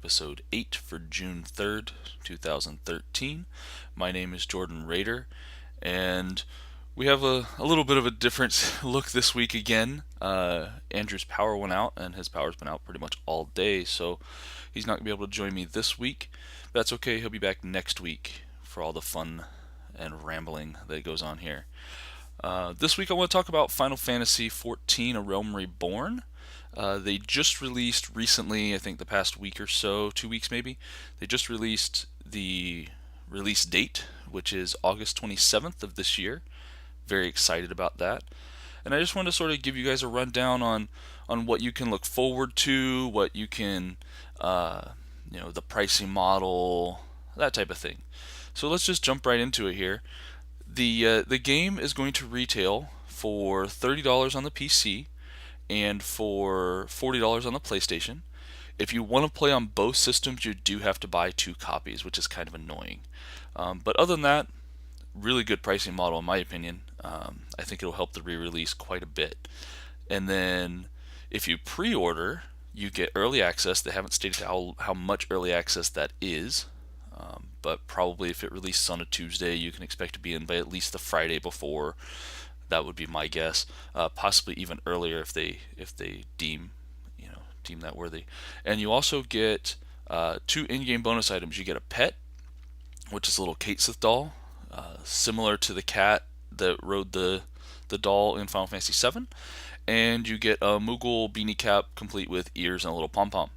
episode 8 for June 3rd, 2013. My name is Jordan Rader, and we have a little bit of a different look this week again. Andrew's power went out, and his power's been out pretty much all day, so he's not going to be able to join me this week. That's okay, he'll be back next week for all the fun and rambling that goes on here. This week I want to talk about Final Fantasy XIV: A Realm Reborn. They just released recently, I think the past week or so, 2 weeks maybe, they just released the release date, which is August 27th of this year. Very excited about that. And I just want to sort of give you guys a rundown on what you can look forward to, what you can, the pricing model, that type of thing. So let's just jump right into it here. The game is going to retail for $30 on the PC and for $40 on the PlayStation. If you want to play on both systems, you do have to buy 2 copies, which is kind of annoying. But other than that, really good pricing model in my opinion. I think it'll help the re-release quite a bit. And then if you pre-order, you get early access. They haven't stated how much early access that is. But probably if it releases on a Tuesday, you can expect to be in by at least the Friday before. That would be my guess. Possibly even earlier if they deem that worthy. And you also get 2 in-game bonus items. You get a pet, which is a little Kate Sith doll, similar to the cat that rode the doll in Final Fantasy VII. And you get a Moogle beanie cap complete with ears and a little pom-pom.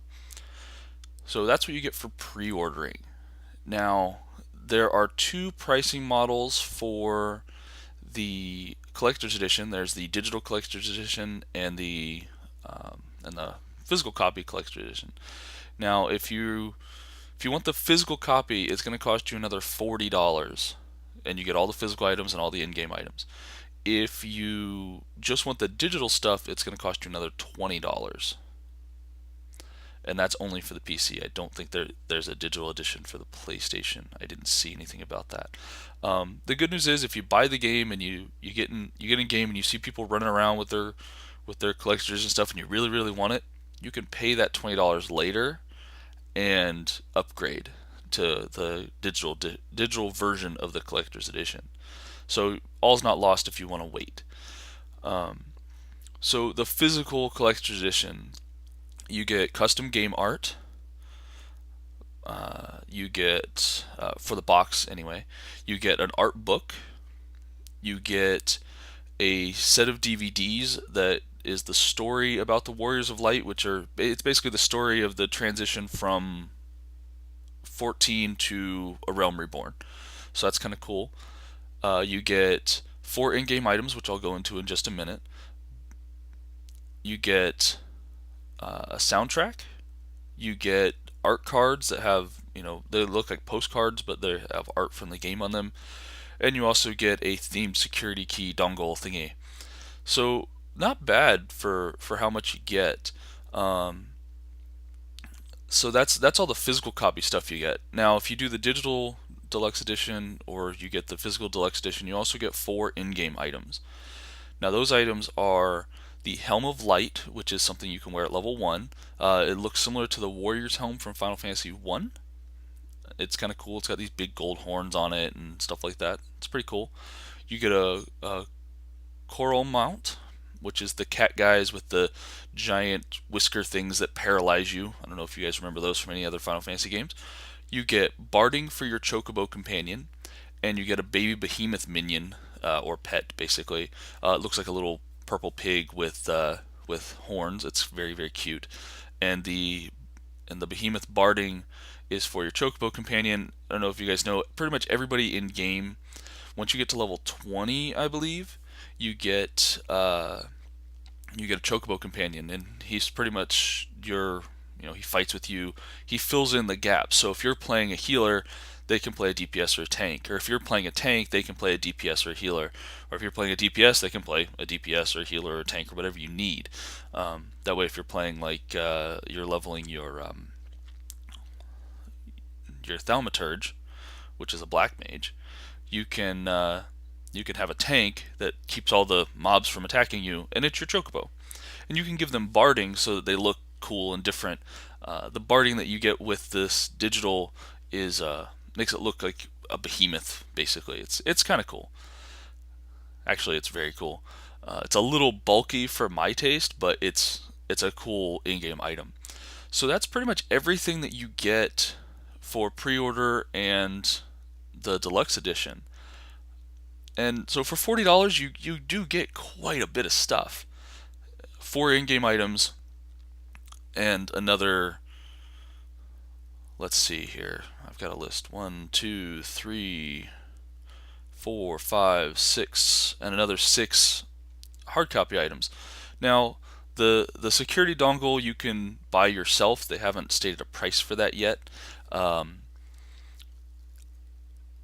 So that's what you get for pre-ordering. Now, there are 2 pricing models for the collector's edition. There's the digital collector's edition and the physical copy collector's edition. Now, if you want the physical copy, it's going to cost you another $40, and you get all the physical items and all the in-game items. If you just want the digital stuff, it's going to cost you another $20. And that's only for the PC. I don't think there's a digital edition for the PlayStation. I didn't see anything about that. The good news is if you buy the game and you get in game and you see people running around with their collectors and stuff and you really, really want it, you can pay that $20 later and upgrade to the digital version of the collector's edition. So all's not lost if you want to wait. So the physical collector's edition, you get custom game art. You get, for the box anyway, you get an art book. You get a set of DVDs that is the story about the Warriors of Light, it's basically the story of the transition from 14 to A Realm Reborn. So that's kind of cool. You get 4 in-game items, which I'll go into in just a minute. You get a soundtrack. You get art cards that have, they look like postcards, but they have art from the game on them. And you also get a themed security key dongle thingy. So not bad for how much you get. So that's all the physical copy stuff you get. Now, if you do the digital deluxe edition or you get the physical deluxe edition, you also get 4 in-game items. Now, those items are the Helm of Light, which is something you can wear at level 1. It looks similar to the Warrior's Helm from Final Fantasy 1. It's kind of cool. It's got these big gold horns on it and stuff like that. It's pretty cool. You get a Coral Mount, which is the cat guys with the giant whisker things that paralyze you. I don't know if you guys remember those from any other Final Fantasy games. You get Barding for your Chocobo companion, and you get a baby behemoth minion, or pet, basically. It looks like a little purple pig with horns. It's very, very cute. And the behemoth Barding is for your Chocobo companion. I don't know if you guys know, pretty much everybody in game, once you get to level 20, I believe, you get a Chocobo companion, and he's pretty much he fights with you. He fills in the gaps. So if you're playing a healer, they can play a DPS or a tank. Or if you're playing a tank, they can play a DPS or a healer. Or if you're playing a DPS, they can play a DPS or a healer or a tank or whatever you need. That way, if you're playing you're leveling your Thaumaturge, which is a black mage, you can have a tank that keeps all the mobs from attacking you, and it's your Chocobo. And you can give them barding so that they look cool and different. The barding that you get with this digital is makes it look like a behemoth. Basically, it's kind of cool. Actually, it's very cool. It's a little bulky for my taste, but it's a cool in-game item. So that's pretty much everything that you get for pre-order and the deluxe edition. And so for $40, you do get quite a bit of stuff. 4 in-game items and another. Let's see here. I've got a list. 1, 2, 3, 4, 5, 6, and another 6 hard copy items. Now, the security dongle you can buy yourself. They haven't stated a price for that yet. Um,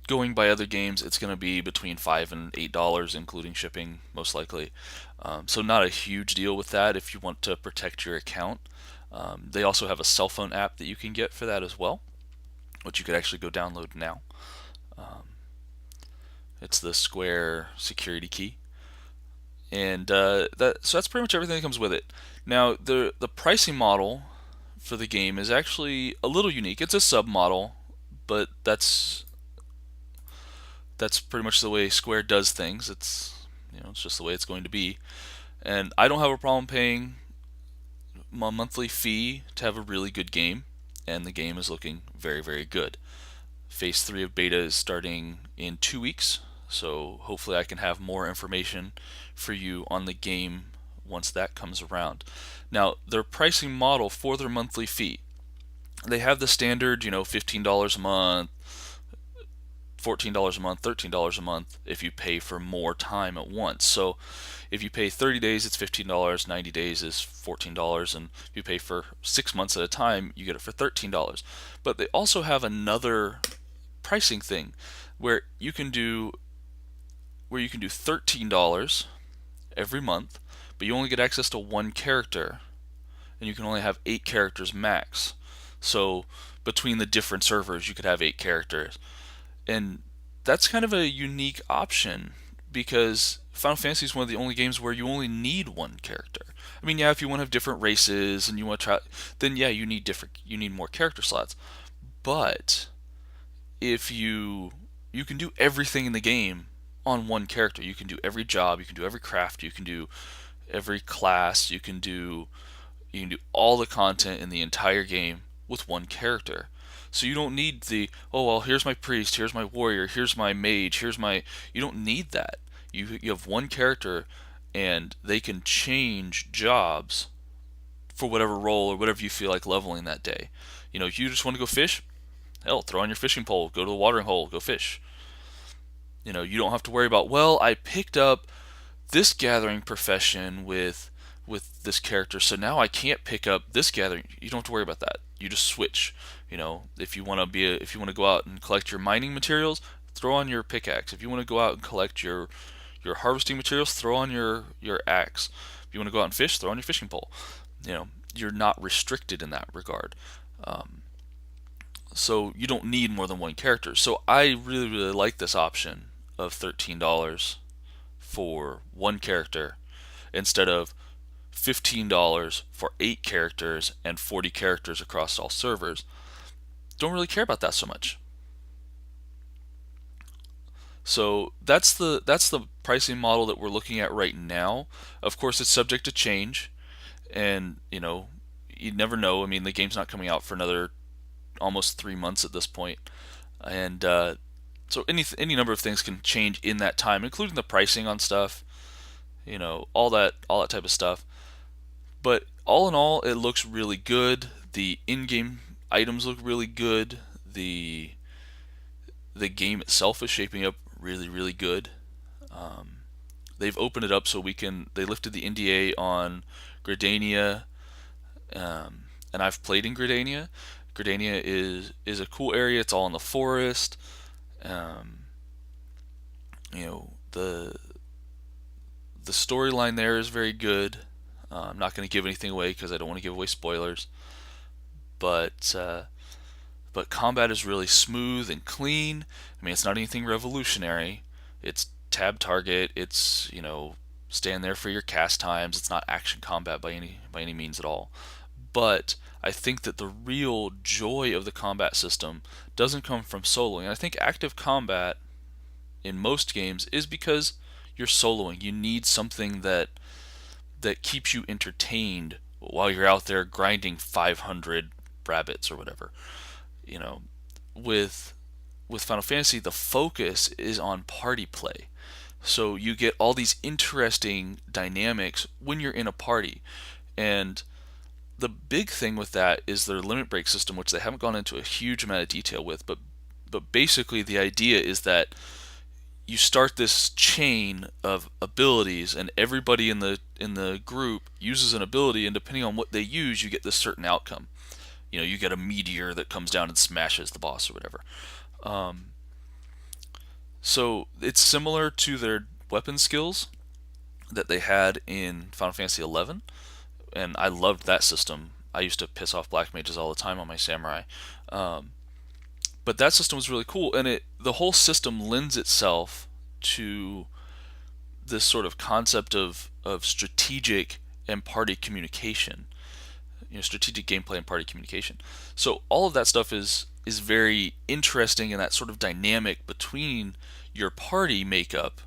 Going by other games, it's going to be between $5 and $8, including shipping, most likely. So not a huge deal with that if you want to protect your account. They also have a cell phone app that you can get for that as well, which you could actually go download now. It's the Square security key, and that's pretty much everything that comes with it. Now the pricing model for the game is actually a little unique. It's a sub model, but that's pretty much the way Square does things. It's just the way it's going to be, and I don't have a problem paying a monthly fee to have a really good game, and the game is looking very, very good. Phase 3 of beta is starting in 2 weeks, so hopefully I can have more information for you on the game once that comes around. Now, their pricing model for their monthly fee, they have the standard, $15 a month, $14 a month, $13 a month if you pay for more time at once. So if you pay 30 days, it's $15, 90 days is $14, and if you pay for 6 months at a time, you get it for $13. But they also have another pricing thing where you can do $13 every month, but you only get access to one character, and you can only have 8 characters max. So between the different servers, you could have 8 characters. And that's kind of a unique option because Final Fantasy is one of the only games where you only need one character. I mean, yeah, if you want to have different races and you want to try, then yeah, you need more character slots. But if you can do everything in the game on one character. You can do every job, you can do every craft, you can do every class, you can do all the content in the entire game with one character. So you don't need oh well, here's my priest, here's my warrior, here's my mage, you don't need that. You have one character and they can change jobs for whatever role or whatever you feel like leveling that day. If you just want to go fish, hell, throw on your fishing pole, go to the watering hole, go fish. You don't have to worry about, well, I picked up this gathering profession with this character, so now I can't pick up this gathering. You don't have to worry about that. You just switch. If you want to go out and collect your mining materials, throw on your pickaxe. If you want to go out and collect your harvesting materials, throw on your axe. If you want to go out and fish, throw on your fishing pole. You're not restricted in that regard. So you don't need more than one character. So I really, really like this option of $13 for one character instead of $15 for 8 characters and 40 characters across all servers. Don't really care about that so much. So that's the pricing model that we're looking at right now. Of course, it's subject to change, and you never know. I mean, the game's not coming out for another almost 3 months at this point, and so any number of things can change in that time, including the pricing on stuff, all that type of stuff. But all in all, it looks really good. The in-game items look really good. The game itself is shaping up really, really good. They've opened it up so they lifted the NDA on Gridania, and I've played in Gridania. Gridania is a cool area. It's all in the forest. The storyline there is very good. I'm not going to give anything away because I don't want to give away spoilers. But combat is really smooth and clean. I mean, it's not anything revolutionary. It's tab target. It's stand there for your cast times. It's not action combat by any means at all. but I think that the real joy of the combat system doesn't come from soloing. And I think active combat in most games is because you're soloing. You need something that keeps you entertained while you're out there grinding 500 rabbits or whatever. You know, with Final Fantasy, the focus is on party play. So you get all these interesting dynamics when you're in a party. And the big thing with that is their limit break system, which they haven't gone into a huge amount of detail with, but basically the idea is that you start this chain of abilities, and everybody in the group uses an ability, and depending on what they use, you get this certain outcome. You get a meteor that comes down and smashes the boss or whatever. So it's similar to their weapon skills that they had in Final Fantasy XI, and I loved that system. I used to piss off black mages all the time on my samurai. But that system was really cool, and the whole system lends itself to this sort of concept of strategic and party communication. Strategic gameplay and party communication. So all of that stuff is very interesting, and that sort of dynamic between your party makeup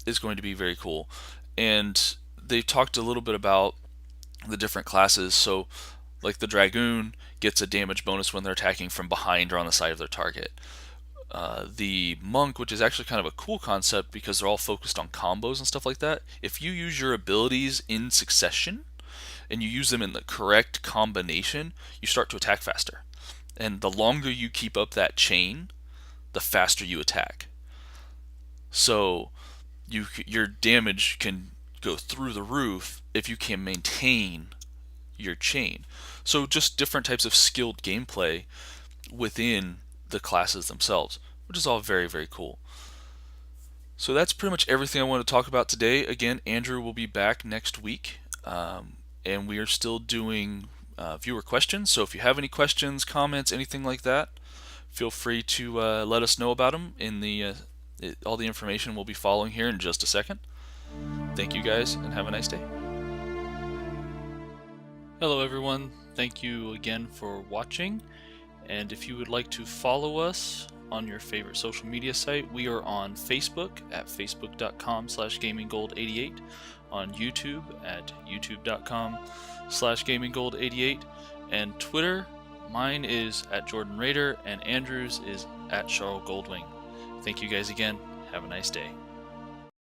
is going to be very cool. And they talked a little bit about the different classes. So like the Dragoon gets a damage bonus when they're attacking from behind or on the side of their target. The Monk, which is actually kind of a cool concept because they're all focused on combos and stuff like that. If you use your abilities in succession and you use them in the correct combination, you start to attack faster. And the longer you keep up that chain, the faster you attack. So your damage can go through the roof if you can maintain your chain. So just different types of skilled gameplay within the classes themselves, which is all very, very cool. So that's pretty much everything I want to talk about today. Again, Andrew will be back next week, and we are still doing viewer questions. So if you have any questions, comments, anything like that, feel free to let us know about them in all the information we'll be following here in just a second. Thank you guys, and have a nice day. Hello everyone, thank you again for watching, and if you would like to follow us on your favorite social media site, we are on Facebook at facebook.com/gaminggold88, on YouTube at youtube.com/gaminggold88, and Twitter, mine is at Jordan Raider, and Andrew's is at Charles Goldwing. Thank you guys again, have a nice day.